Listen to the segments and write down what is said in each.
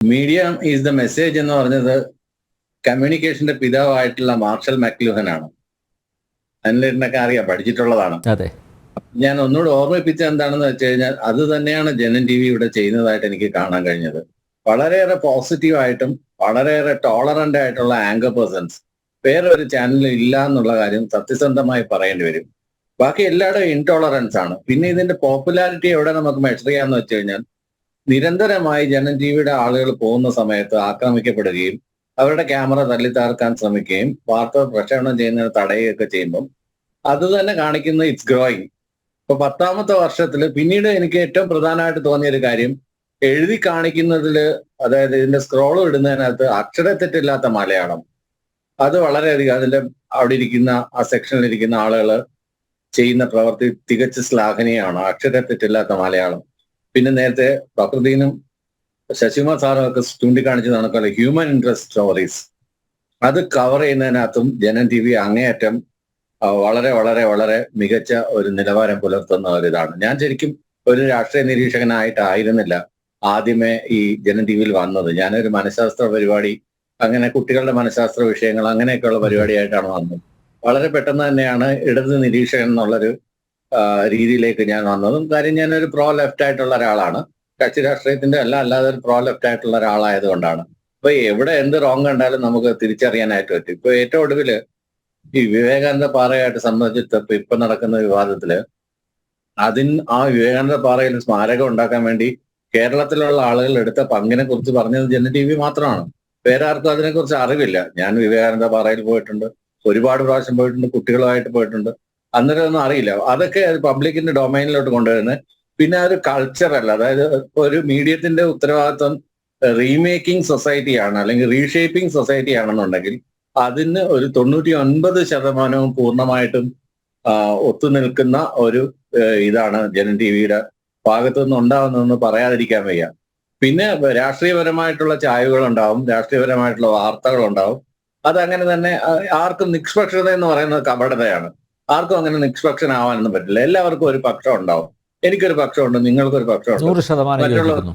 Media is the message എന്ന് പറഞ്ഞത് കമ്മ്യൂണിക്കേഷന്റെ പിതാവായിട്ടുള്ള marshal മക്ലൂഹനാണ്. അനിലിനൊക്കെ അറിയാം, പഠിച്ചിട്ടുള്ളതാണ്. അതെ. ഞാൻ ഒന്നുകൂടെ ഓർമ്മിപ്പിച്ച എന്താണെന്ന് വെച്ച് കഴിഞ്ഞാൽ അത് തന്നെയാണ് ജനൻ ടി വി ഇവിടെ ചെയ്യുന്നതായിട്ട് എനിക്ക് കാണാൻ കഴിഞ്ഞത്. വളരെയേറെ പോസിറ്റീവായിട്ടും വളരെയേറെ ടോളറന്റ് ആയിട്ടുള്ള ആങ്കർ പേഴ്സൺസ് വേറെ ഒരു ചാനലിൽ ഇല്ല എന്നുള്ള കാര്യം സത്യസന്ധമായി പറയേണ്ടി വരും. ബാക്കി എല്ലായിടും ഇൻടോളറൻസ് ആണ്. പിന്നെ ഇതിന്റെ പോപ്പുലാരിറ്റി എവിടെ നമുക്ക് മെഷർ ചെയ്യാന്ന് വെച്ച് കഴിഞ്ഞാൽ നിരന്തരമായി ജനൻ ടി വിയുടെ ആളുകൾ പോകുന്ന സമയത്ത് ആക്രമിക്കപ്പെടുകയും അവരുടെ ക്യാമറ തല്ലിത്താർക്കാൻ ശ്രമിക്കുകയും വാർത്ത പ്രക്ഷേപണം ചെയ്യുന്നതിന് തടയുകയൊക്കെ ചെയ്യുമ്പം അത് തന്നെ കാണിക്കുന്ന ഇറ്റ്സ് ഗ്രോയിങ്. ഇപ്പൊ 10ാമത്തെ വർഷത്തിൽ പിന്നീട് എനിക്ക് ഏറ്റവും പ്രധാനമായിട്ട് തോന്നിയ ഒരു കാര്യം എഴുതി കാണിക്കുന്നതില്, അതായത് ഇതിന്റെ സ്ക്രോൾ ഇടുന്നതിനകത്ത് അക്ഷരത്തെറ്റില്ലാത്ത മലയാളം, അത് വളരെയധികം അതിന്റെ അവിടെ ഇരിക്കുന്ന ആ സെക്ഷനിൽ ഇരിക്കുന്ന ആളുകൾ ചെയ്യുന്ന പ്രവൃത്തി തികച്ച് ശ്ലാഘനീയമാണ്. അക്ഷരത്തെറ്റില്ലാത്ത മലയാളം. പിന്നെ നേരത്തെ പ്രകൃതിനും ശശികുമാർ സാറും ഒക്കെ ചൂണ്ടിക്കാണിച്ച് നടക്കുന്ന ഹ്യൂമൻ ഇൻട്രസ്റ്റ് സ്റ്റോറീസ് അത് കവർ ചെയ്യുന്നതിനകത്തും ജനൻ ടി വി അങ്ങേയറ്റം വളരെ വളരെ വളരെ മികച്ച ഒരു നിലവാരം പുലർത്തുന്ന ഒരിതാണ്. ഞാൻ ശരിക്കും ഒരു രാഷ്ട്രീയ നിരീക്ഷകനായിട്ടായിരുന്നില്ല ആദ്യമേ ഈ ജനൻ ടി വിയിൽ വന്നത്. ഞാനൊരു മനഃശാസ്ത്ര പരിപാടി, അങ്ങനെ കുട്ടികളുടെ മനഃശാസ്ത്ര വിഷയങ്ങൾ അങ്ങനെയൊക്കെയുള്ള പരിപാടിയായിട്ടാണ് വന്നത്. വളരെ പെട്ടെന്ന് തന്നെയാണ് ഇടത് നിരീക്ഷകൻ എന്നുള്ളൊരു രീതിയിലേക്ക് ഞാൻ വന്നതും. കാര്യം ഞാനൊരു പ്രോ ലെഫ്റ്റ് ആയിട്ടുള്ള ഒരാളാണ്. കക്ഷി രാഷ്ട്രീയത്തിന്റെ അല്ലാതെ ഒരു പ്രോ ലെഫ്റ്റ് ആയിട്ടുള്ള ഒരാളായതുകൊണ്ടാണ്. അപ്പൊ എവിടെ എന്ത് റോങ് കണ്ടാലും നമുക്ക് തിരിച്ചറിയാനായിട്ട് പറ്റും. ഇപ്പൊ ഏറ്റവും ഒടുവില് ഈ വിവേകാനന്ദ പാറയായിട്ട് സംബന്ധിച്ചിട്ട് ഇപ്പൊ നടക്കുന്ന വിവാദത്തില് ആ വിവേകാനന്ദ പാറയിൽ സ്മാരകം ഉണ്ടാക്കാൻ വേണ്ടി കേരളത്തിലുള്ള ആളുകൾ എടുത്ത പങ്കിനെ കുറിച്ച് പറഞ്ഞത് ജനൻ ടി വി മാത്രമാണ്. വേറെ ആർക്കും അതിനെക്കുറിച്ച് അറിവില്ല. ഞാൻ വിവേകാനന്ദ പാറയിൽ പോയിട്ടുണ്ട്, ഒരുപാട് പ്രാവശ്യം പോയിട്ടുണ്ട്, കുട്ടികളുമായിട്ട് പോയിട്ടുണ്ട്. അന്നേരം ഒന്നും അറിയില്ല. അതൊക്കെ പബ്ലിക്കിന്റെ ഡൊമൈനിലോട്ട് കൊണ്ടുവരുന്നത്. പിന്നെ ഒരു കൾച്ചറല്ല, അതായത് ഇപ്പൊ ഒരു മീഡിയത്തിന്റെ ഉത്തരവാദിത്വം റീമേക്കിംഗ് സൊസൈറ്റിയാണ് അല്ലെങ്കിൽ റീഷേപ്പിംഗ് സൊസൈറ്റി ആണെന്നുണ്ടെങ്കിൽ അതിന് ഒരു 99% പൂർണ്ണമായിട്ടും ഒത്തുനിൽക്കുന്ന ഒരു ഇതാണ് ജനൻ ടി വിയുടെ ഭാഗത്തു നിന്ന് ഉണ്ടാവുന്നതെന്ന് പറയാതിരിക്കാൻ വയ്യ. പിന്നെ രാഷ്ട്രീയപരമായിട്ടുള്ള ചായ്വുകൾ ഉണ്ടാവും, രാഷ്ട്രീയപരമായിട്ടുള്ള വാർത്തകൾ ഉണ്ടാവും. അതങ്ങനെ തന്നെ ആർക്കും നിഷ്പക്ഷത എന്ന് പറയുന്നത് കപടതയാണ്. ആർക്കും അങ്ങനെ നിഷ്പക്ഷനാവാനൊന്നും പറ്റില്ല. എല്ലാവർക്കും ഒരു പക്ഷം ഉണ്ടാവും. എനിക്കൊരു പക്ഷമുണ്ട്, നിങ്ങൾക്കൊരു പക്ഷമുണ്ട്, 100%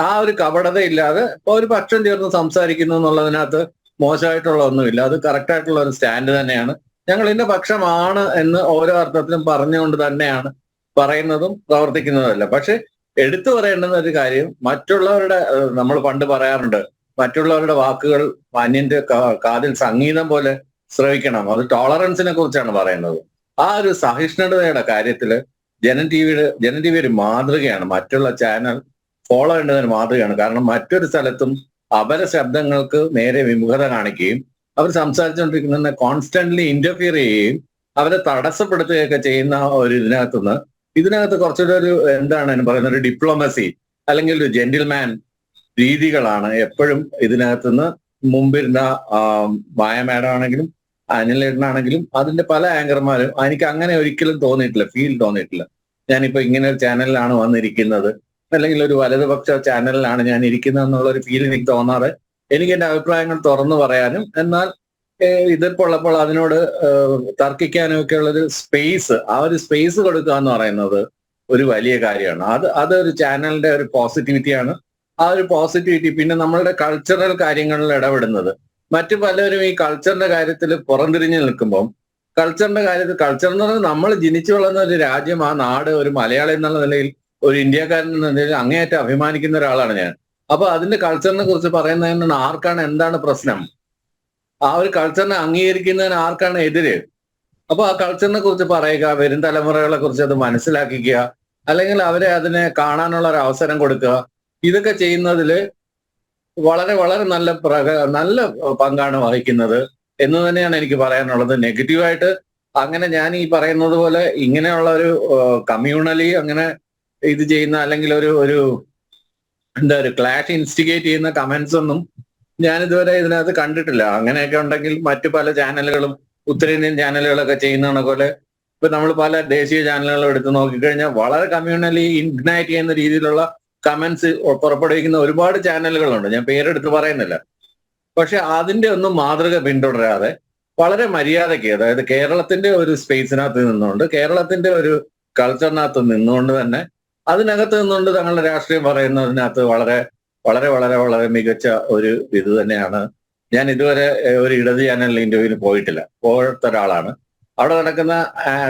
ആ ഒരു കപടത ഇല്ലാതെ ഒരു പക്ഷം ചേർന്ന് സംസാരിക്കുന്നു എന്നുള്ളതിനകത്ത് മോശമായിട്ടുള്ള ഒന്നുമില്ല. അത് കറക്റ്റ് ആയിട്ടുള്ള ഒരു സ്റ്റാൻഡ് തന്നെയാണ്. ഞങ്ങൾ ഇന്ന പക്ഷമാണ് എന്ന് ഓരോ അർത്ഥത്തിലും പറഞ്ഞുകൊണ്ട് തന്നെയാണ് പറയുന്നതും പ്രവർത്തിക്കുന്നതല്ല. പക്ഷെ എടുത്തു പറയേണ്ടുന്ന ഒരു കാര്യം, മറ്റുള്ളവരുടെ നമ്മൾ പണ്ട് പറയാറുണ്ട്, മറ്റുള്ളവരുടെ വാക്കുകൾ അന്യന്റെ കാതിൽ സംഗീതം പോലെ ശ്രവിക്കണം. അത് ടോളറൻസിനെ കുറിച്ചാണ് പറയുന്നത്. ആ ഒരു സഹിഷ്ണുതയുടെ കാര്യത്തില് ജനൻ ടി വി ഒരു മാതൃകയാണ്. മറ്റുള്ള ചാനൽ ഫോളോ ചെയ്യേണ്ടതിന് മാതൃകയാണ്. കാരണം മറ്റൊരു സ്ഥലത്തും അപര ശബ്ദങ്ങൾക്ക് നേരെ വിമുഖത കാണിക്കുകയും അവർ സംസാരിച്ചുകൊണ്ടിരിക്കുന്നതിനെ കോൺസ്റ്റന്റ്ലി ഇന്റർഫിയർ ചെയ്യുകയും അവരെ തടസ്സപ്പെടുത്തുകയൊക്കെ ചെയ്യുന്ന ഒരു ഇതിനകത്ത് കുറച്ചുകൂടെ ഒരു എന്താണ് പറയുന്ന ഒരു ഡിപ്ലോമസി അല്ലെങ്കിൽ ഒരു ജെന്റിൽമാൻ രീതികളാണ് എപ്പോഴും ഇതിനകത്തുനിന്ന് മുമ്പിരുന്ന മായ മാഡം ആണെങ്കിലും അനിലേട്ടനാണെങ്കിലും അതിന്റെ പല ആങ്കർമാരും എനിക്ക് അങ്ങനെ ഒരിക്കലും ഫീൽ തോന്നിയിട്ടില്ല. ഞാനിപ്പോ ഇങ്ങനെ ഒരു ചാനലിലാണ് വന്നിരിക്കുന്നത്, അല്ലെങ്കിൽ ഒരു വലതുപക്ഷ ചാനലിലാണ് ഞാൻ ഇരിക്കുന്നത് എന്നുള്ള ഒരു ഫീൽ എനിക്ക് തോന്നാറ്. എനിക്ക് എന്റെ അഭിപ്രായങ്ങൾ തുറന്നു പറയാനും എന്നാൽ ഇതിപ്പോൾ ഉള്ളപ്പോൾ അതിനോട് തർക്കിക്കാനും ഒക്കെ ഉള്ളൊരു സ്പേസ്, ആ ഒരു സ്പേസ് കൊടുക്കുക എന്ന് പറയുന്നത് ഒരു വലിയ കാര്യമാണ്. അതൊരു ചാനലിന്റെ ഒരു പോസിറ്റിവിറ്റിയാണ്. ആ ഒരു പോസിറ്റിവിറ്റി പിന്നെ നമ്മളുടെ കൾച്ചറൽ കാര്യങ്ങളിൽ ഇടപെടുന്നത്. മറ്റു പലരും ഈ കൾച്ചറിന്റെ കാര്യത്തിൽ പുറംതിരിഞ്ഞു നിൽക്കുമ്പോൾ കൾച്ചർ എന്ന് പറഞ്ഞാൽ നമ്മൾ ജനിച്ചു വളർന്ന ഒരു രാജ്യം, ആ നാട്, ഒരു മലയാളി എന്നുള്ള നിലയിൽ, ഒരു ഇന്ത്യക്കാരൻ എന്ന നിലയിൽ അങ്ങേയറ്റം അഭിമാനിക്കുന്ന ഒരാളാണ് ഞാൻ. അപ്പൊ അതിന്റെ കൾച്ചറിനെ കുറിച്ച് പറയുന്നതിന് ആർക്കാണ് എന്താണ് പ്രശ്നം? ആ ഒരു കൾച്ചറിനെ അംഗീകരിക്കുന്നതിന് ആർക്കാണ് എതിര്? അപ്പൊ ആ കൾച്ചറിനെ കുറിച്ച് പറയുക, വരും തലമുറകളെ കുറിച്ച് അത് മനസ്സിലാക്കിക്കുക, അല്ലെങ്കിൽ അവരെ അതിനെ കാണാനുള്ള ഒരു അവസരം കൊടുക്കുക. ഇതൊക്കെ ചെയ്യുന്നതില് വളരെ വളരെ നല്ല പങ്കാണ് വഹിക്കുന്നത് എന്ന് തന്നെയാണ് എനിക്ക് പറയാനുള്ളത്. നെഗറ്റീവായിട്ട് അങ്ങനെ ഞാൻ ഈ പറയുന്നത് പോലെ ഇങ്ങനെയുള്ള ഒരു കമ്മ്യൂണലി അങ്ങനെ ഇത് ചെയ്യുന്ന അല്ലെങ്കിൽ ഒരു ക്ലാഷ് ഇൻസ്റ്റിഗേറ്റ് ചെയ്യുന്ന കമന്റ്സ് ഒന്നും ഞാൻ ഇതുവരെ ഇതിനകത്ത് കണ്ടിട്ടില്ല. അങ്ങനെയൊക്കെ ഉണ്ടെങ്കിൽ മറ്റു പല ചാനലുകളും ഉത്തരേന്ത്യൻ ചാനലുകളൊക്കെ ചെയ്യുന്ന പോലെ ഇപ്പൊ നമ്മൾ പല ദേശീയ ചാനലുകളും എടുത്ത് നോക്കിക്കഴിഞ്ഞാൽ വളരെ കമ്മ്യൂണലി ഇഗ്നൈറ്റ് ചെയ്യുന്ന രീതിയിലുള്ള കമന്റ്സ് പുറപ്പെടുവിക്കുന്ന ഒരുപാട് ചാനലുകളുണ്ട്. ഞാൻ പേരെടുത്ത് പറയുന്നില്ല. പക്ഷെ അതിന്റെ ഒന്നും മാതൃക പിന്തുടരാതെ വളരെ മര്യാദയ്ക്ക്, അതായത് കേരളത്തിന്റെ ഒരു സ്പേസിനകത്ത് നിന്നുകൊണ്ട്, കേരളത്തിന്റെ ഒരു കൾച്ചറിനകത്ത് നിന്നുകൊണ്ട് തന്നെ അതിനകത്ത് നിന്നുകൊണ്ട് തങ്ങളുടെ രാഷ്ട്രീയം പറയുന്നതിനകത്ത് വളരെ വളരെ വളരെ വളരെ മികച്ച ഒരു ഇത് തന്നെയാണ്. ഞാൻ ഇതുവരെ ഒരു ഇടത് ചാനലിൽ ഇന്റർവ്യൂവിന് പോയിട്ടില്ല, പോകാത്ത ഒരാളാണ്. അവിടെ നടക്കുന്ന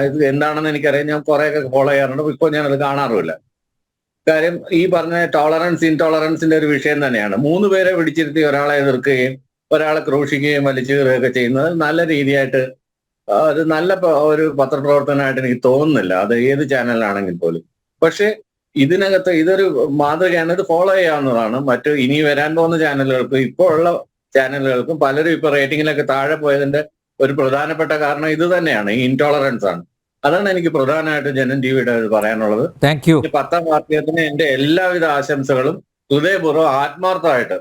ഇത് എന്താണെന്ന് എനിക്കറിയാം. ഞാൻ കുറെയൊക്കെ ഫോളോ ചെയ്യാറുണ്ട്. ഇപ്പോൾ ഞാനത് കാണാറുമില്ല. കാര്യം ഈ പറഞ്ഞ ടോളറൻസ് ഇൻടോളറൻസിന്റെ ഒരു വിഷയം തന്നെയാണ്. 3 പേരെ പിടിച്ചിരുത്തി ഒരാളെ എതിർക്കുകയും ഒരാളെ ക്രൂശിക്കുകയും വലിച്ചു കീറുകയൊക്കെ ചെയ്യുന്നത് നല്ല രീതിയായിട്ട് അത് നല്ല ഒരു പത്രപ്രവർത്തനമായിട്ട് എനിക്ക് തോന്നുന്നില്ല, അത് ഏത് ചാനലിലാണെങ്കിൽ പോലും. പക്ഷെ ഇതിനകത്ത് ഇതൊരു മാതൃകയാണ്, ഇത് ഫോളോ ചെയ്യാവുന്നതാണ്. മറ്റു ഇനി വരാൻ പോകുന്ന ചാനലുകൾക്കും ഇപ്പോൾ ഉള്ള ചാനലുകൾക്കും പലരും ഇപ്പൊ റേറ്റിംഗിലൊക്കെ താഴെ പോയതിന്റെ ഒരു പ്രധാനപ്പെട്ട കാരണം ഇത് തന്നെയാണ്, ഈ ഇൻടോളറൻസ് ആണ്. അതാണ് എനിക്ക് പ്രധാനമായിട്ട് ജനം ടിവിയുടെ പറയാനുള്ളത്. Thank you. 10ാം വാർഷികത്തിന് എന്റെ എല്ലാവിധ ആശംസകളും ഹൃദയപൂർവ്വം ആത്മാർത്ഥമായിട്ട്